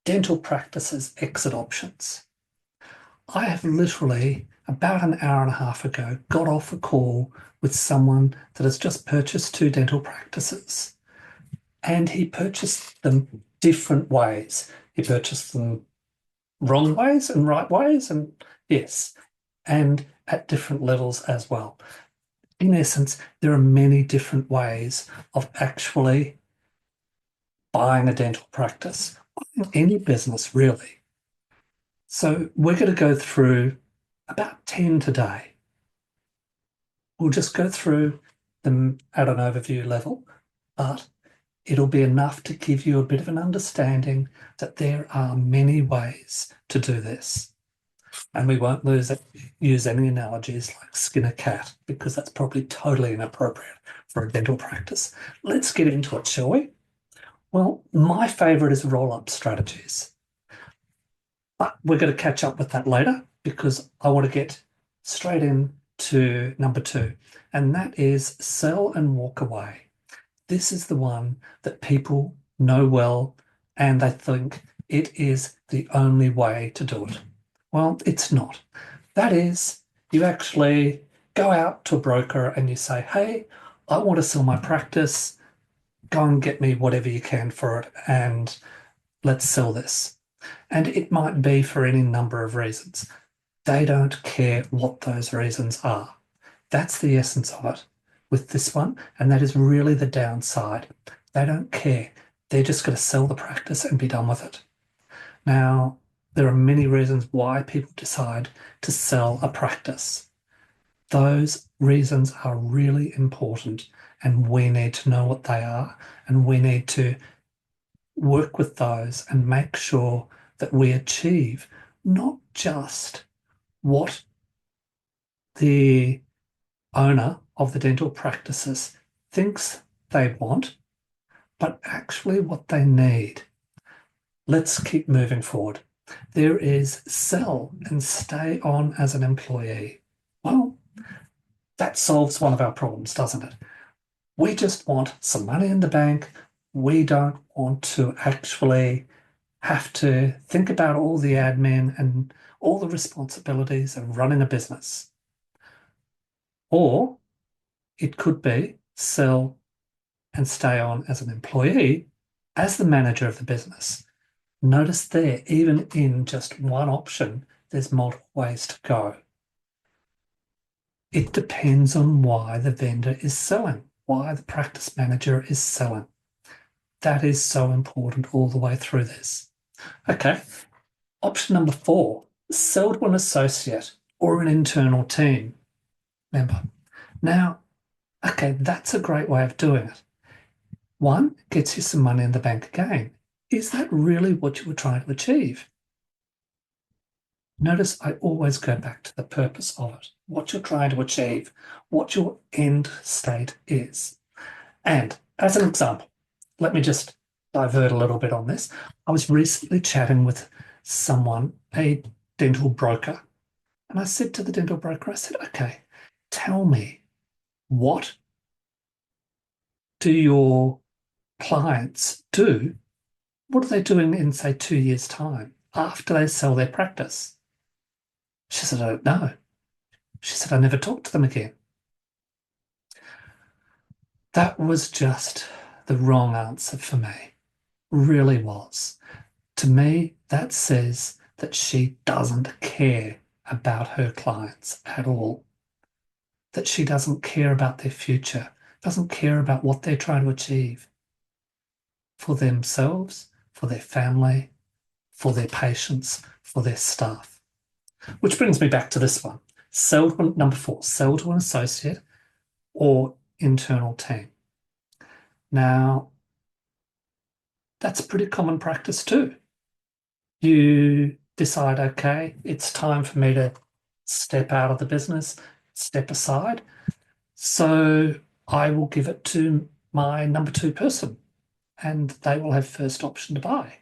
dental practices exit options. I have literally, about an hour and a half ago, got off a call with someone that has just purchased two dental practices, and he purchased them different ways. He purchased them wrong ways and right ways, and yes, and at different levels as well. In essence, there are many different ways of actually buying a dental practice, any business really. So we're going to go through about 10 today. We'll just go through them at an overview level, but it'll be enough to give you a bit of an understanding that there are many ways to do this. And we won't use any analogies like skin a cat, because that's probably totally inappropriate for a dental practice. Let's get into it, shall we? Well, my favorite is roll-up strategies. But we're going to catch up with that later because I want to get straight into number 2, and that is sell and walk away. This is the one that people know well, and they think it is the only way to do it. Well, it's not. That is, you actually go out to a broker and you say, hey, I want to sell my practice. Go and get me whatever you can for it, and let's sell this. And it might be for any number of reasons. They don't care what those reasons are. That's the essence of it with this one, and that is really the downside. They don't care. They're just going to sell the practice and be done with it. Now, there are many reasons why people decide to sell a practice. Those reasons are really important, and we need to know what they are, and we need to work with those and make sure that we achieve not just what the owner of the dental practices thinks they want, but actually what they need. Let's keep moving forward. There is sell and stay on as an employee. Well, that solves one of our problems, doesn't it? We just want some money in the bank. We don't want to actually have to think about all the admin and all the responsibilities of running a business. Or it could be sell and stay on as an employee as the manager of the business. Notice there, even in just one option, there's multiple ways to go. It depends on why the vendor is selling, why the practice manager is selling. That is so important all the way through this. Okay, option number 4, sell to an associate or an internal team member. Now, okay, that's a great way of doing it. One, gets you some money in the bank again. Is that really what you were trying to achieve? Notice I always go back to the purpose of it, what you're trying to achieve, what your end state is. And as an example, let me just divert a little bit on this. I was recently chatting with someone, a dental broker, and I said to the dental broker, I said, okay, tell me, what do your clients do? What are they doing in, say, 2 years' time after they sell their practice? She said, I don't know. She said, I never talked to them again. That was just the wrong answer for me. Really was. To me, that says that she doesn't care about her clients at all. That she doesn't care about their future, doesn't care about what they're trying to achieve for themselves, for their family, for their patients, for their staff. Which brings me back to this one. Number 4, sell to an associate or internal team. Now, that's a pretty common practice too. You decide, okay, it's time for me to step out of the business, step aside. So I will give it to my number 2 person, and they will have first option to buy.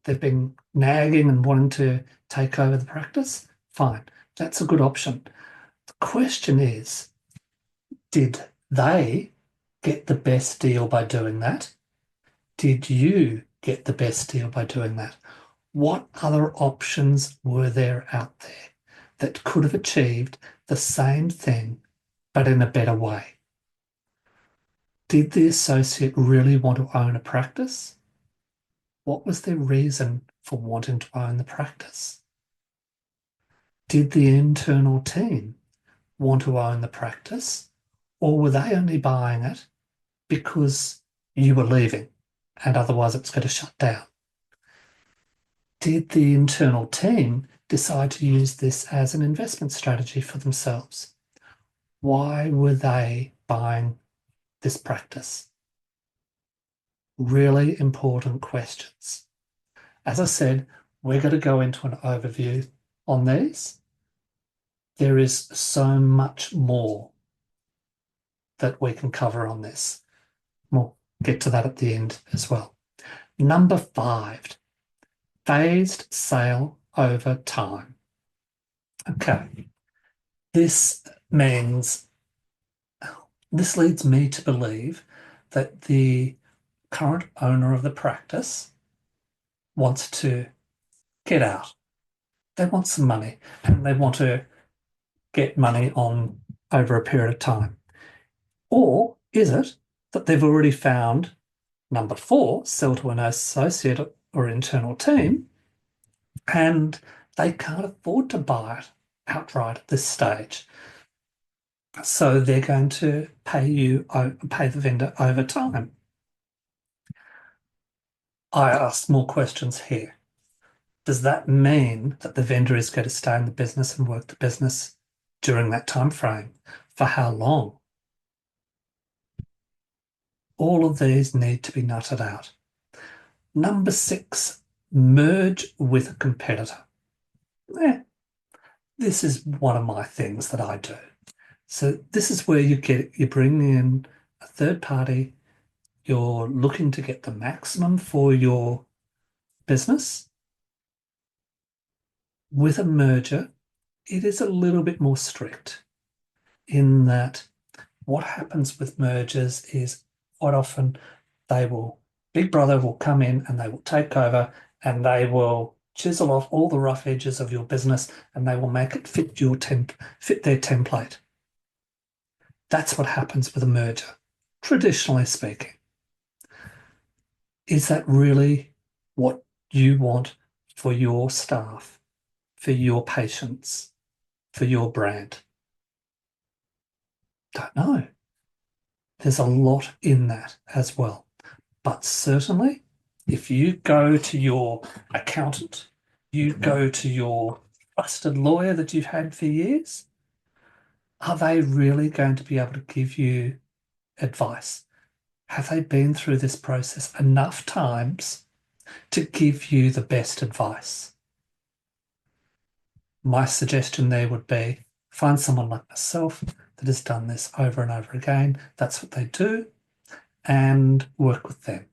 They've been nagging and wanting to take over the practice. Fine, that's a good option. The question is, did they get the best deal by doing that? Did you get the best deal by doing that? What other options were there out there that could have achieved the same thing but in a better way? Did the associate really want to own a practice? What was their reason for wanting to own the practice? Did the internal team want to own the practice, or were they only buying it because you were leaving and otherwise it's going to shut down? Did the internal team decide to use this as an investment strategy for themselves? Why were they buying this practice? Really important questions. As I said, we're going to go into an overview on these. There is so much more that we can cover on this. We'll get to that at the end as well. Number 5, phased sale over time. Okay, this means, this leads me to believe that the current owner of the practice wants to get out. They want some money and they want to get money on over a period of time. Or is it that they've already found number 4, sell to an associate or internal team, and they can't afford to buy it outright at this stage? So they're going to pay the vendor over time. I ask more questions here. Does that mean that the vendor is going to stay in the business and work the business during that time frame? For how long? All of these need to be nutted out. Number 6, merge with a competitor. This is one of my things that I do. So this is where you bring in a third party. You're looking to get the maximum for your business. With a merger, it is a little bit more strict in that what happens with mergers is quite often Big Brother will come in and they will take over and they will chisel off all the rough edges of your business and they will make it fit their template. That's what happens with a merger, traditionally speaking. Is that really what you want for your staff, for your patients, for your brand? Don't know. There's a lot in that as well. But certainly, if you go to your accountant, you go to your trusted lawyer that you've had for years, are they really going to be able to give you advice? Have they been through this process enough times to give you the best advice? My suggestion there would be find someone like myself that has done this over and over again. That's what they do, and work with them.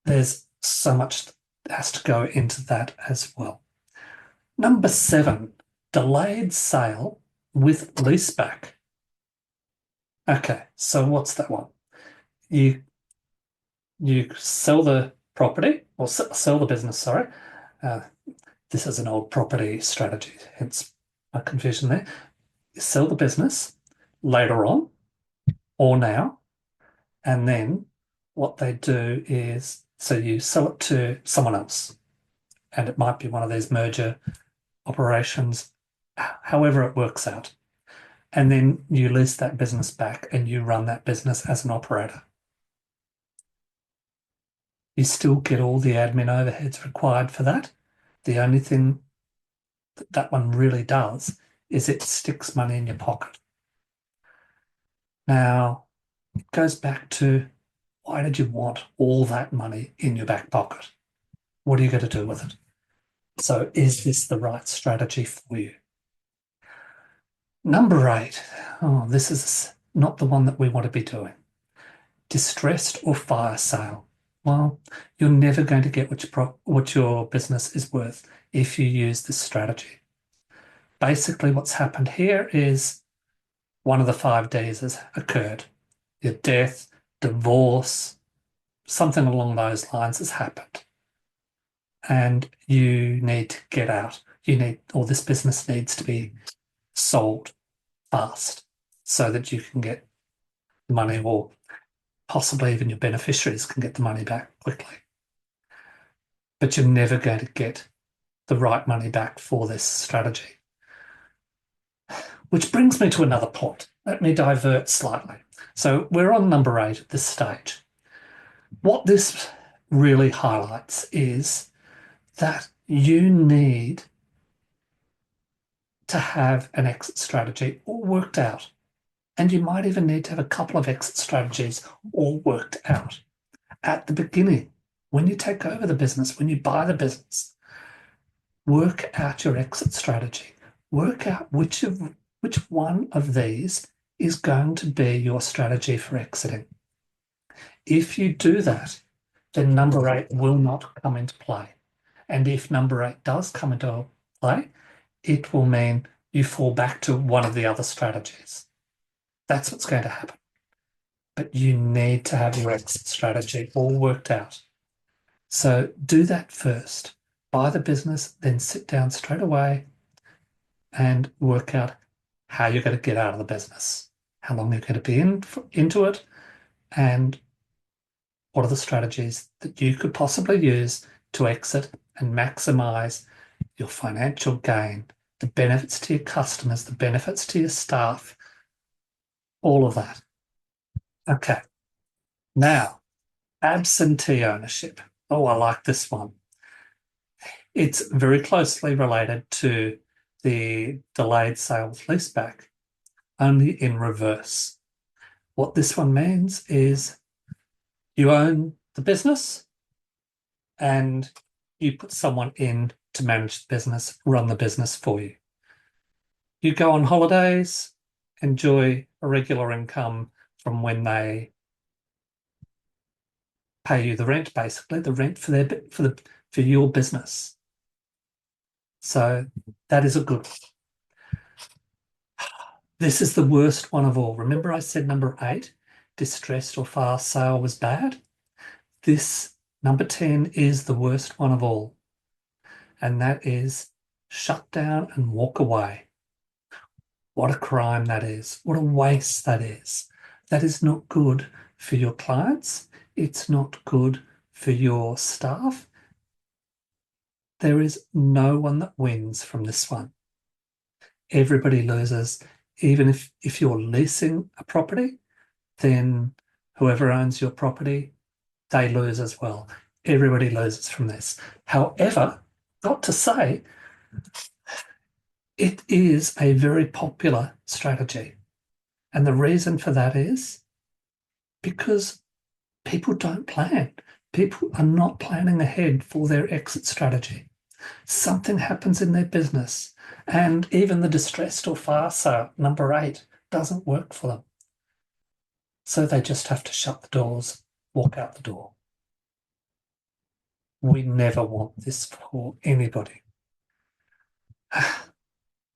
There's so much that has to go into that as well. Number 7, delayed sale with leaseback. Okay, so what's that one? You sell the property, or sell the business, sorry. This is an old property strategy, hence my confusion there. You sell the business later on or now, and then what they do is, so you sell it to someone else, and it might be one of these merger operations, however it works out. And then you lease that business back and you run that business as an operator. You still get all the admin overheads required for that. The only thing that one really does is it sticks money in your pocket. Now, it goes back to, why did you want all that money in your back pocket? What are you going to do with it? So is this the right strategy for you? Number 8. Oh, this is not the one that we want to be doing. Distressed or fire sale. Well, you're never going to get what your business is worth if you use this strategy. Basically, what's happened here is one of the 5 Ds has occurred. Your death, divorce, something along those lines has happened and you need to get out. Or this business needs to be sold fast so that you can get money, or possibly even your beneficiaries can get the money back quickly. But you're never going to get the right money back for this strategy. Which brings me to another point. Let me divert slightly. So we're on number 8 at this stage. What this really highlights is that you need to have an exit strategy all worked out. And you might even need to have a couple of exit strategies all worked out at the beginning. When you take over the business, when you buy the business, work out your exit strategy. Work out which one of these is going to be your strategy for exiting. If you do that, then number 8 will not come into play. And if number 8 does come into play, it will mean you fall back to one of the other strategies. That's what's going to happen. But you need to have your exit strategy all worked out. So do that first. Buy the business, then sit down straight away and work out how you're going to get out of the business, how long you're going to be into it, and what are the strategies that you could possibly use to exit and maximize your financial gain, the benefits to your customers, the benefits to your staff, all of that. Okay. Now, absentee ownership. Oh, I like this one. It's very closely related to the delayed sales leaseback, only in reverse. What this one means is you own the business and you put someone in to manage the business, run the business for you. You go on holidays, enjoy a regular income from when they pay you the rent, basically the rent for your business. So that is a good one. This is the worst one of all. Remember I said number 8, distressed or fast sale was bad? This number 10 is the worst one of all. And that is shut down and walk away. What a crime that is. What a waste that is. That is not good for your clients. It's not good for your staff. There is no one that wins from this one. Everybody loses. Even if you're leasing a property, then whoever owns your property, they lose as well. Everybody loses from this. However, got to say, it is a very popular strategy. And the reason for that is because people don't plan. People are not planning ahead for their exit strategy. Something happens in their business, and even the distressed or fast sale, number 8, doesn't work for them. So they just have to shut the doors, walk out the door. We never want this for anybody.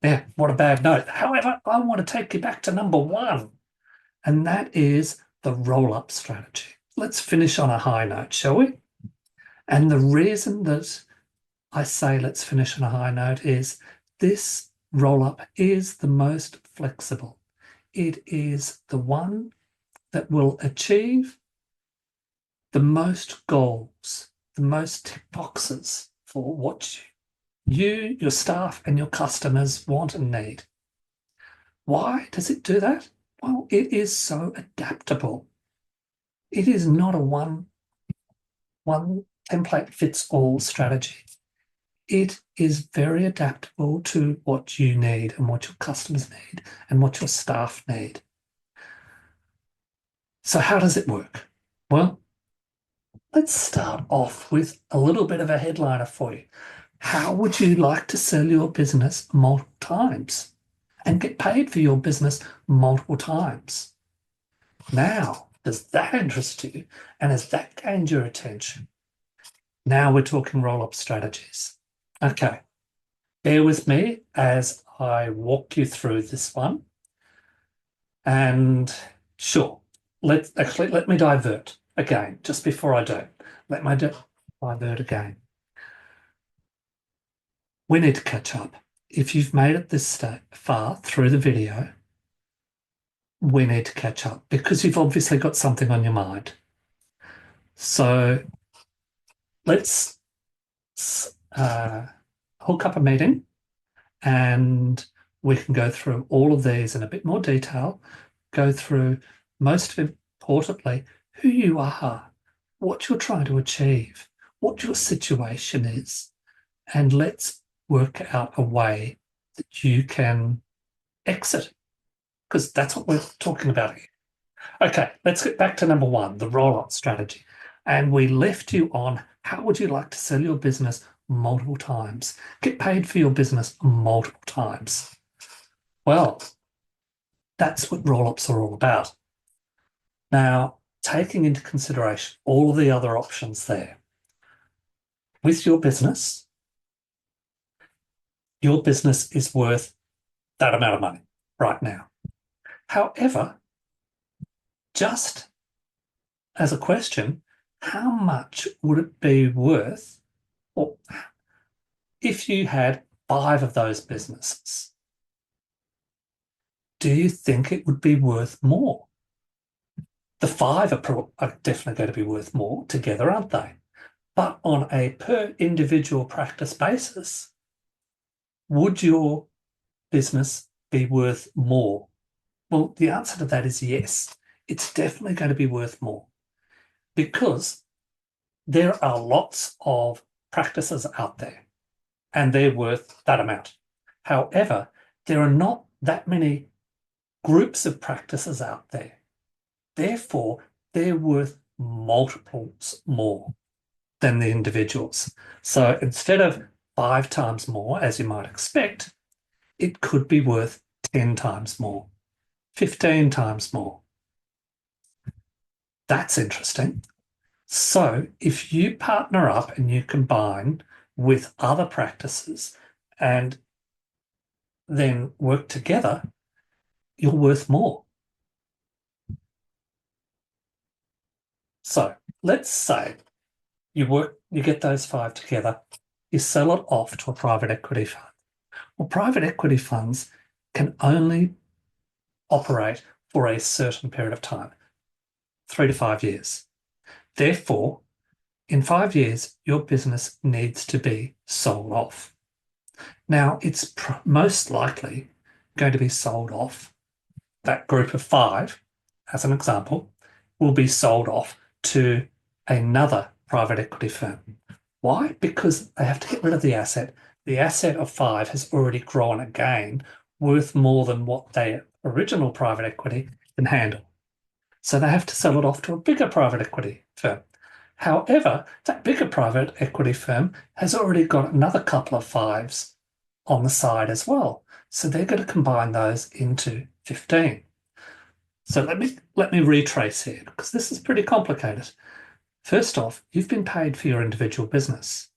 Yeah, what a bad note. However, I want to take you back to number 1, and that is the roll-up strategy. Let's finish on a high note, shall we? And the reason that I say let's finish on a high note is this roll-up is the most flexible. It is the one that will achieve the most goals, the most tick boxes for what you, your staff, and your customers want and need. Why does it do that? Well, it is so adaptable. It is not a one template fits all strategy. It is very adaptable to what you need and what your customers need and what your staff need. So how does it work? Well, let's start off with a little bit of a headliner for you. How would you like to sell your business multiple times and get paid for your business multiple times? Now, does that interest you? And has that gained your attention? Now we're talking roll-up strategies. Okay, bear with me as I walk you through this one. And sure, let me divert. again, just before I do, let me divert again. We need to catch up. If you've made it this far through the video, we need to catch up because you've obviously got something on your mind. So let's hook up a meeting and we can go through all of these in a bit more detail, go through, most importantly, who you are, what you're trying to achieve, what your situation is, and let's work out a way that you can exit, because that's what we're talking about here. Okay, let's get back to number one, the roll-up strategy. And we left you on how would you like to sell your business multiple times, get paid for your business multiple times. Well, that's what roll-ups are all about. Now, taking into consideration all of the other options there, with your business is worth that amount of money right now. However, just as a question, how much would it be worth, or if you had 5 of those businesses? Do you think it would be worth more? The 5 are definitely going to be worth more together, aren't they? But on a per individual practice basis, would your business be worth more? Well, the answer to that is yes. It's definitely going to be worth more because there are lots of practices out there and they're worth that amount. However, there are not that many groups of practices out there. Therefore, they're worth multiples more than the individuals. So instead of 5 times more, as you might expect, it could be worth 10 times more, 15 times more. That's interesting. So if you partner up and you combine with other practices and then work together, you're worth more. So let's say you get those 5 together, you sell it off to a private equity fund. Well, private equity funds can only operate for a certain period of time, 3 to 5 years. Therefore, in 5 years, your business needs to be sold off. Now, it's most likely going to be sold off. That group of 5, as an example, will be sold off to another private equity firm. Why? Because they have to get rid of the asset. The asset of 5 has already grown again, worth more than what their original private equity can handle. So they have to sell it off to a bigger private equity firm. However, that bigger private equity firm has already got another couple of 5s on the side as well. So they're going to combine those into 15. So let me retrace here because this is pretty complicated. First off, you've been paid for your individual business.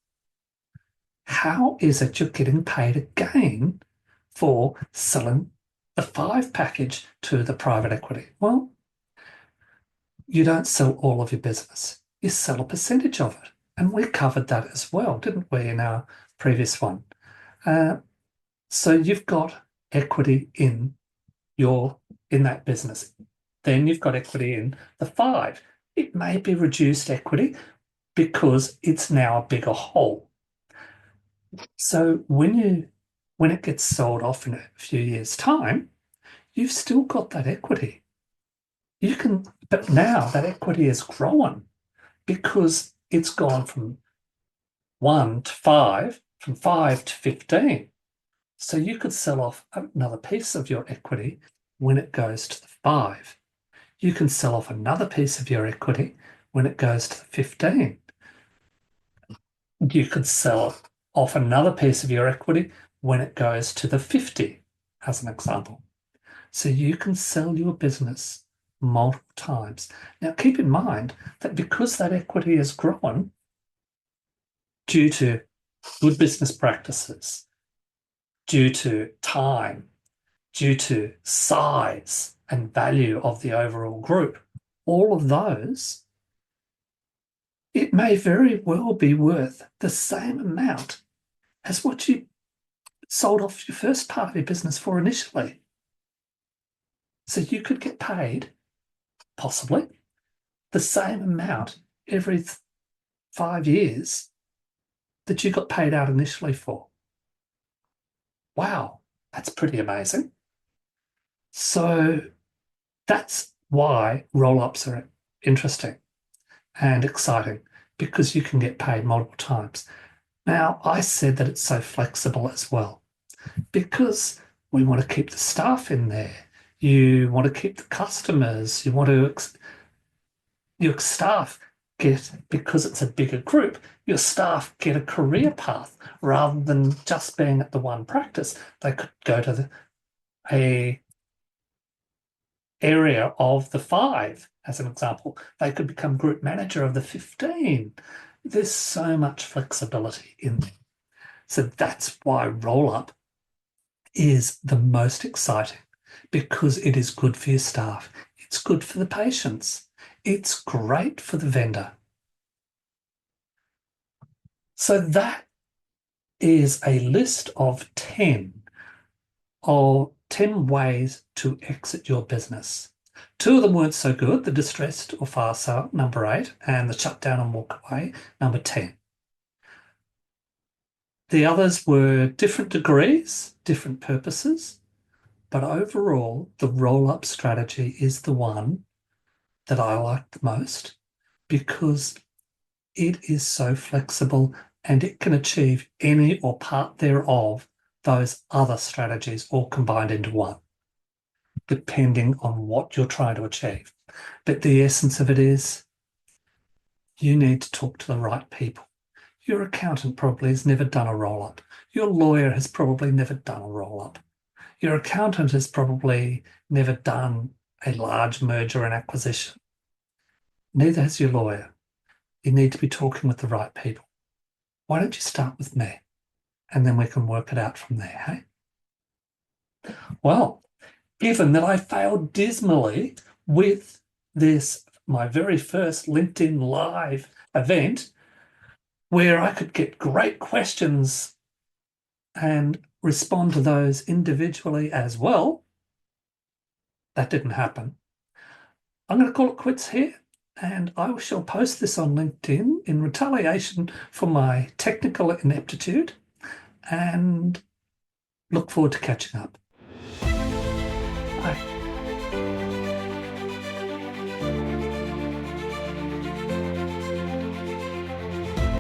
How is it you're getting paid again for selling the 5 package to the private equity? Well, you don't sell all of your business. You sell a percentage of it. And we covered that as well, didn't we, in our previous one? So you've got equity in that business. Then you've got equity in the 5. It may be reduced equity because it's now a bigger whole. So when it gets sold off in a few years' time, you've still got that equity. But now that equity has grown because it's gone from 1 to 5, from 5 to 15. So you could sell off another piece of your equity when it goes to the 5. You can sell off another piece of your equity when it goes to the 15. You could sell off another piece of your equity when it goes to the 50, as an example. So you can sell your business multiple times. Now, keep in mind that because that equity has grown due to good business practices, due to time, due to size and value of the overall group, all of those it may very well be worth the same amount as what you sold off your first part of your business for initially. So you could get paid, possibly, the same amount every 5 years that you got paid out initially for. Wow, that's pretty amazing. So that's why roll-ups are interesting and exciting, because you can get paid multiple times. Now, I said that it's so flexible as well, because we want to keep the staff in there. You want to keep the customers. You want to, your staff get, because it's a bigger group, your staff get a career path rather than just being at the one practice. They could go to a area of the 5, as an example. They could become group manager of the 15. There's so much flexibility in there. So that's why roll-up is the most exciting, because it is good for your staff. It's good for the patients. It's great for the vendor. So that is a list of 10 ways to exit your business. 2 of them weren't so good, the distressed or fire sale, number 8, and the shutdown and walk away, number 10. The others were different degrees, different purposes, but overall, the roll-up strategy is the one that I like the most, because it is so flexible and it can achieve any or part thereof those other strategies all combined into one, depending on what you're trying to achieve. But the essence of it is you need to talk to the right people. Your accountant probably has never done a roll-up. Your lawyer has probably never done a roll-up. Your accountant has probably never done a large merger and acquisition. Neither has your lawyer. You need to be talking with the right people. Why don't you start with me? And then we can work it out from there, hey? Well, given that I failed dismally with this, my very first LinkedIn Live event, where I could get great questions and respond to those individually as well, that didn't happen. I'm going to call it quits here, and I shall post this on LinkedIn in retaliation for my technical ineptitude, and look forward to catching up. Bye.